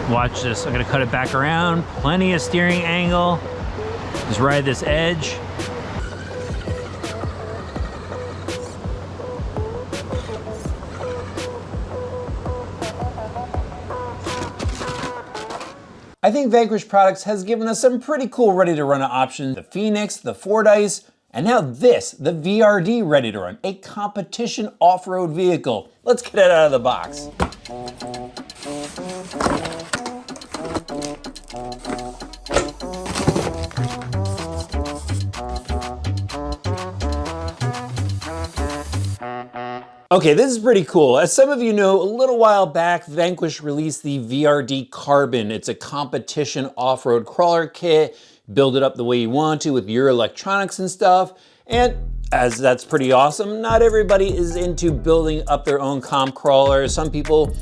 Watch this, I'm gonna cut it back around. Plenty of steering angle. Just ride this edge. I think Vanquish Products has given us some pretty cool ready-to-run options. The Phoenix, the Fordyce, and now this, the VRD Ready to Run, a competition off-road vehicle. Let's get it out of the box. Okay, this is pretty cool. As some of you know, a little while back, Vanquish released the VRD Carbon. It's a competition off-road crawler kit. Build it up the way you want to with your electronics and stuff. And as that's pretty awesome, not everybody is into building up their own comp crawler. Some people,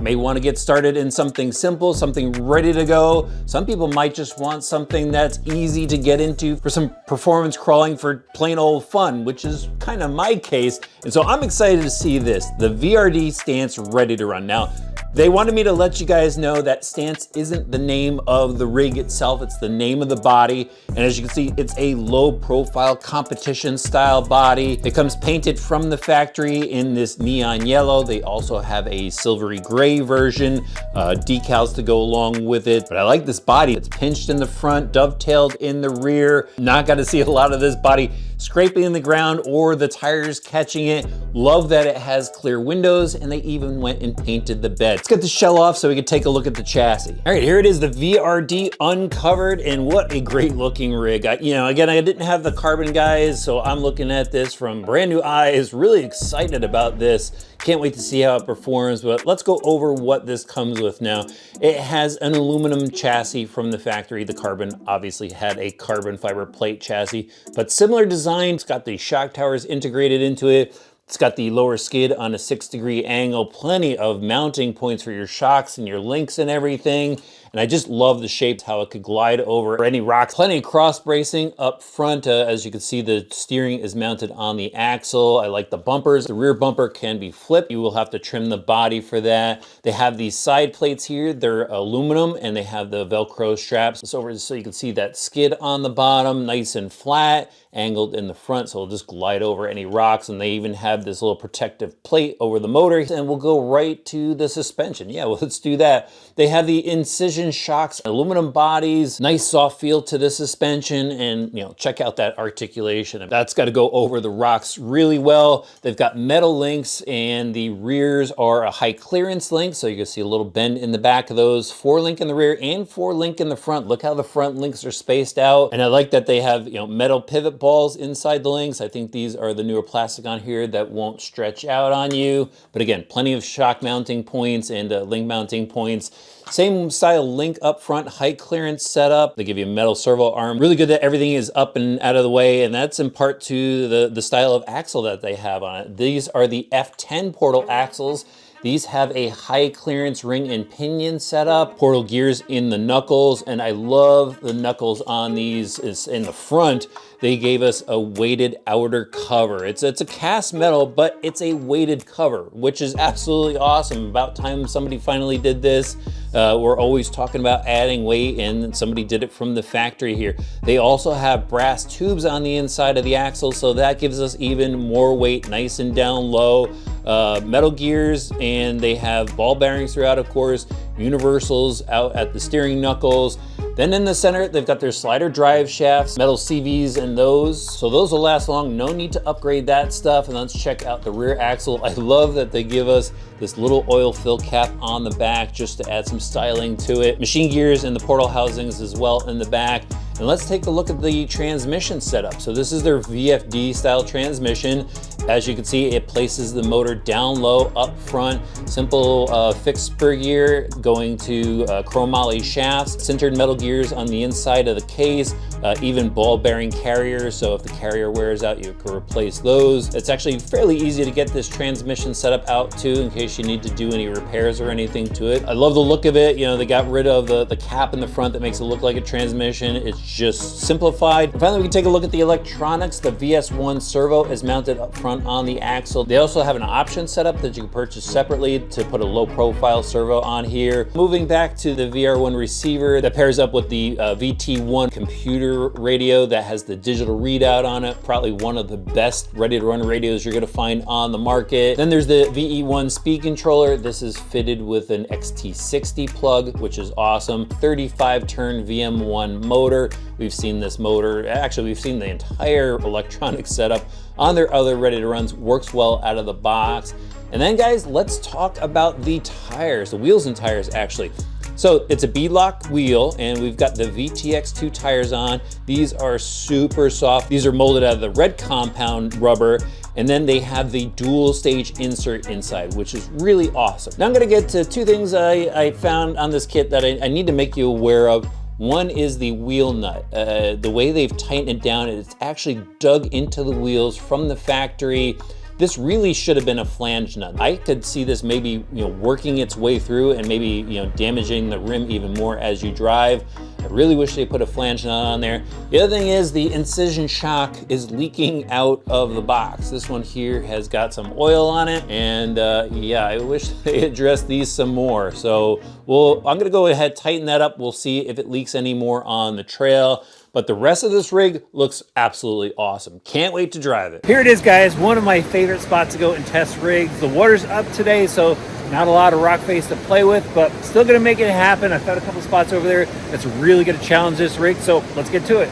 may want to get started in something simple, something ready to go. Some people might just want something that's easy to get into for some performance crawling for plain old fun, which is kind of my case. And so I'm excited to see this, the VRD Stance Ready to Run. Now, they wanted me to let you guys know that Stance isn't the name of the rig itself, it's the name of the body. And as you can see, it's a low profile competition style body. It comes painted from the factory in this neon yellow. They also have a silvery gray version, decals to go along with it. But I like this body. It's pinched in the front, dovetailed in the rear. Not got to see a lot of this body scraping in the ground or the tires catching it. Love that it has clear windows, and they even went and painted the bed. Let's get the shell off so we can take a look at the chassis. All right, here it is, the VRD uncovered, and what a great looking rig. Again, I didn't have the carbon guys, so I'm looking at this from brand new eyes, really excited about this. Can't wait to see how it performs, but let's go over what this comes with now. It has an aluminum chassis from the factory. The carbon obviously had a carbon fiber plate chassis, but similar design. It's got the shock towers integrated into it. It's got the lower skid on a 6-degree angle, plenty of mounting points for your shocks and your links and everything. And I just love the shape, how it could glide over any rocks. Plenty of cross bracing up front. As you can see, the steering is mounted on the axle. I like the bumpers. The rear bumper can be flipped. You will have to trim the body for that. They have these side plates here. They're aluminum, and they have the Velcro straps. So you can see that skid on the bottom, nice and flat, angled in the front, so it'll just glide over any rocks. And they even have this little protective plate over the motor. And we'll go right to the suspension. Yeah, well, let's do that. They have the Incision shocks, aluminum bodies, nice soft feel to the suspension, and check out that articulation. That's got to go over the rocks really well. They've got metal links, and the rears are a high clearance link, so you can see a little bend in the back of those. 4-link in the rear and 4-link in the front. Look how the front links are spaced out. And I like that they have metal pivot balls inside the links. I think these are the newer plastic on here that won't stretch out on you. But again, plenty of shock mounting points and link mounting points. Same style link up front, height clearance setup. They give you a metal servo arm. Really good that everything is up and out of the way, and that's in part to the style of axle that they have on it. These are the F10 portal axles. These have a high clearance ring and pinion setup, portal gears in the knuckles, and I love the knuckles on these. Is in the front. They gave us a weighted outer cover. It's a cast metal, but it's a weighted cover, which is absolutely awesome. About time somebody finally did this. We're always talking about adding weight, and somebody did it from the factory here. They also have brass tubes on the inside of the axle, so that gives us even more weight, nice and down low. Metal gears, and they have ball bearings throughout, of course, universals out at the steering knuckles. Then in the center, they've got their slider drive shafts, metal CVs in those. So those will last long. No need to upgrade that stuff. And let's check out the rear axle. I love that they give us this little oil fill cap on the back just to add some styling to it. Machine gears and the portal housings as well in the back. And let's take a look at the transmission setup. So this is their VFD style transmission. As you can see, it places the motor down low up front. Simple fixed spur gear going to chromoly shafts, sintered metal gears on the inside of the case, even ball bearing carriers. So if the carrier wears out, you can replace those. It's actually fairly easy to get this transmission setup out too, in case you need to do any repairs or anything to it. I love the look of it. They got rid of the cap in the front that makes it look like a transmission. It's just simplified. And finally, we can take a look at the electronics. The VS1 servo is mounted up front on the axle. They also have an option set up that you can purchase separately to put a low profile servo on here. Moving back to the VR1 receiver that pairs up with the VT1 computer radio that has the digital readout on it. Probably one of the best ready to run radios you're gonna find on the market. Then there's the VE1 speed controller. This is fitted with an XT60 plug, which is awesome. 35 turn VM1 motor. We've seen this motor, actually we've seen the entire electronic setup on their other ready to runs. Works well out of the box. And then guys, let's talk about the tires, the wheels and tires actually. So it's a beadlock wheel and we've got the VTX2 tires on. These are super soft. These are molded out of the red compound rubber. And then they have the dual stage insert inside, which is really awesome. Now I'm gonna get to two things I found on this kit that I need to make you aware of. One is the wheel nut. The way they've tightened it down, it's actually dug into the wheels from the factory. This really should have been a flange nut. I could see this maybe working its way through and maybe damaging the rim even more as you drive. I really wish they put a flange nut on there. The other thing is the incision shock is leaking out of the box. This one here has got some oil on it, and yeah, I wish they addressed these some more. So I'm gonna go ahead, tighten that up. We'll see if it leaks any more on the trail. But the rest of this rig looks absolutely awesome. Can't wait to drive it. Here it is, guys. One of my favorite spots to go and test rigs. The water's up today, so not a lot of rock face to play with, but still gonna make it happen. I found a couple spots over there that's really gonna challenge this rig, so let's get to it.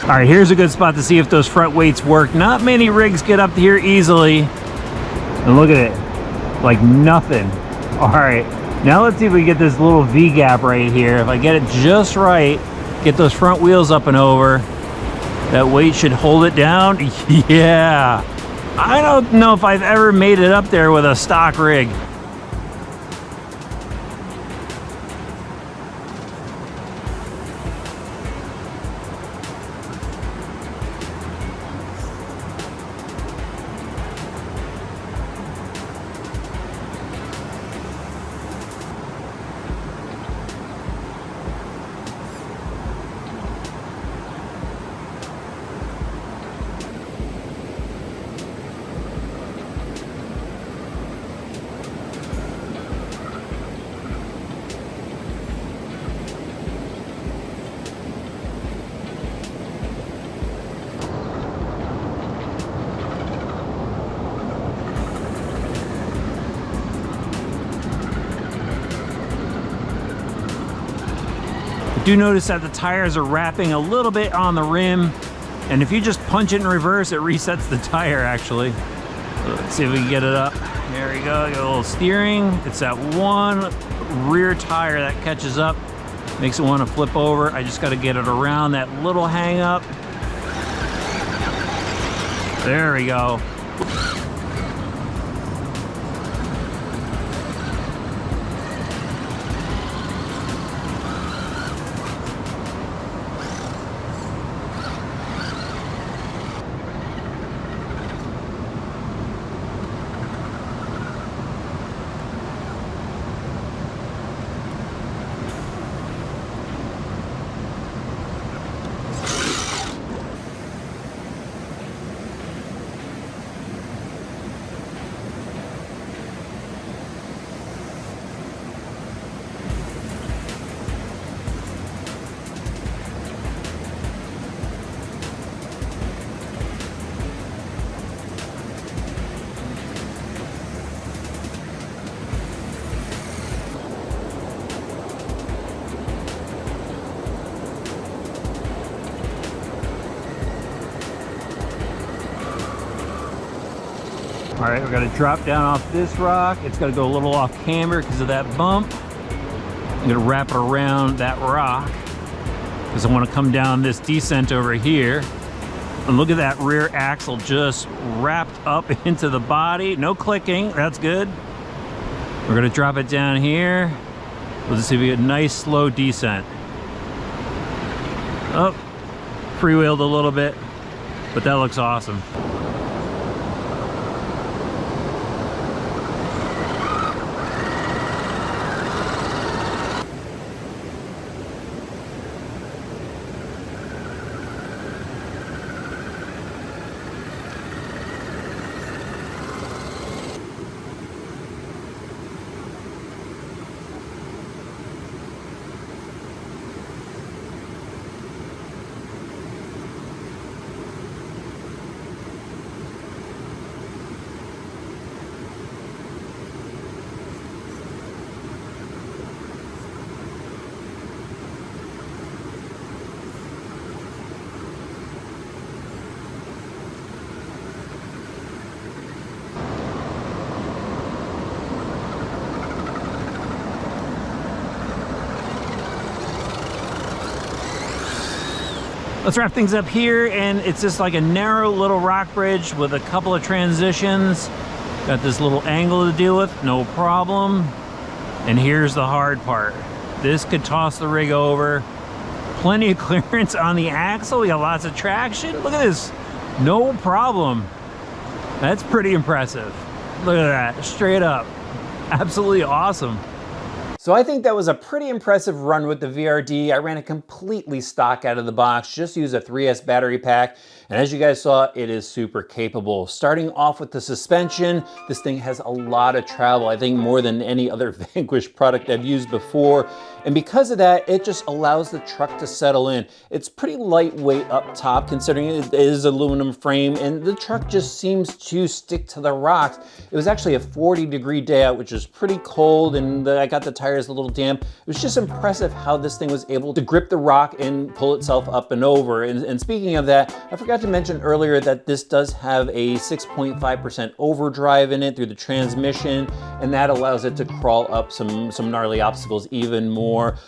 All right, here's a good spot to see if those front weights work. Not many rigs get up here easily. And look at it, like nothing. All right, now let's see if we get this little V gap right here. If I get it just right, get those front wheels up and over, that weight should hold it down. Yeah, I don't know if I've ever made it up there with a stock rig. Do notice that the tires are wrapping a little bit on the rim, and if you just punch it in reverse, it resets the tire actually. So let's see if we can get it up. There we go, got a little steering. It's that one rear tire that catches up, makes it want to flip over. I just got to get it around that little hang up. There we go. All right, we're gonna drop down off this rock. It's gonna go a little off camber because of that bump. I'm gonna wrap it around that rock because I wanna come down this descent over here. And look at that rear axle just wrapped up into the body. No clicking, that's good. We're gonna drop it down here. We'll just see if we get a nice slow descent. Oh, freewheeled a little bit, but that looks awesome. Let's wrap things up here, and it's just like a narrow little rock bridge with a couple of transitions. Got this little angle to deal with, no problem. And here's the hard part. This could toss the rig over. Plenty of clearance on the axle. We got lots of traction. Look at this, no problem. That's pretty impressive. Look at that, straight up. Absolutely awesome. So I think that was a pretty impressive run with the VRD. I ran it completely stock out of the box, just used a 3S battery pack. And as you guys saw, it is super capable. Starting off with the suspension, this thing has a lot of travel. I think more than any other Vanquish product I've used before. And because of that, it just allows the truck to settle in. It's pretty lightweight up top, considering it is aluminum frame, and the truck just seems to stick to the rocks. It was actually a 40-degree day out, which is pretty cold, and I got the tires a little damp. It was just impressive how this thing was able to grip the rock and pull itself up and over. And speaking of that, I forgot to mention earlier that this does have a 6.5% overdrive in it through the transmission, and that allows it to crawl up some gnarly obstacles even more,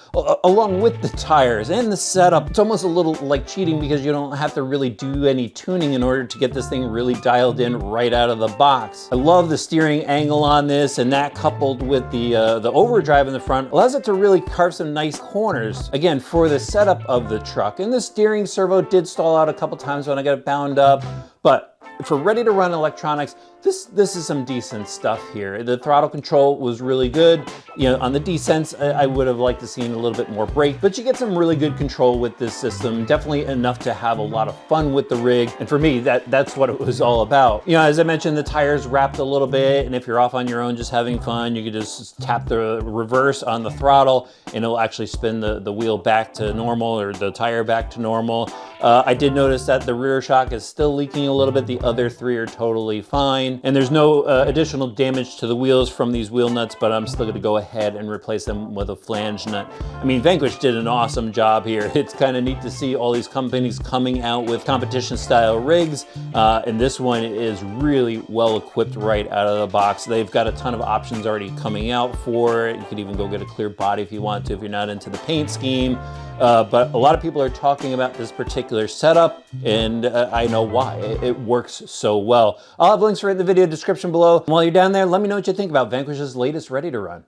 along with the tires and the setup. It's almost a little like cheating because you don't have to really do any tuning in order to get this thing really dialed in right out of the box. I love the steering angle on this, and that coupled with the overdrive in the front allows it to really carve some nice corners, again, for the setup of the truck. And the steering servo did stall out a couple times when I got it bound up, but for ready to run electronics, this is some decent stuff here. The throttle control was really good. You know, on the descents, I would have liked to seen a little bit more brake, but you get some really good control with this system. Definitely enough to have a lot of fun with the rig. And for me, that's what it was all about. You know, as I mentioned, the tires wrapped a little bit, and if you're off on your own just having fun, you could just tap the reverse on the throttle and it'll actually spin the wheel back to normal, or the tire back to normal. I did notice that the rear shock is still leaking a little bit. The other three are totally fine. And there's no additional damage to the wheels from these wheel nuts, but I'm still gonna go ahead and replace them with a flange nut. I mean, Vanquish did an awesome job here. It's kind of neat to see all these companies coming out with competition style rigs. And this one is really well equipped right out of the box. They've got a ton of options already coming out for it. You could even go get a clear body if you want to, if you're not into the paint scheme. But a lot of people are talking about this particular setup, and I know why. It works so well. I'll have links right in the video description below. And while you're down there, let me know what you think about Vanquish's latest ready to run.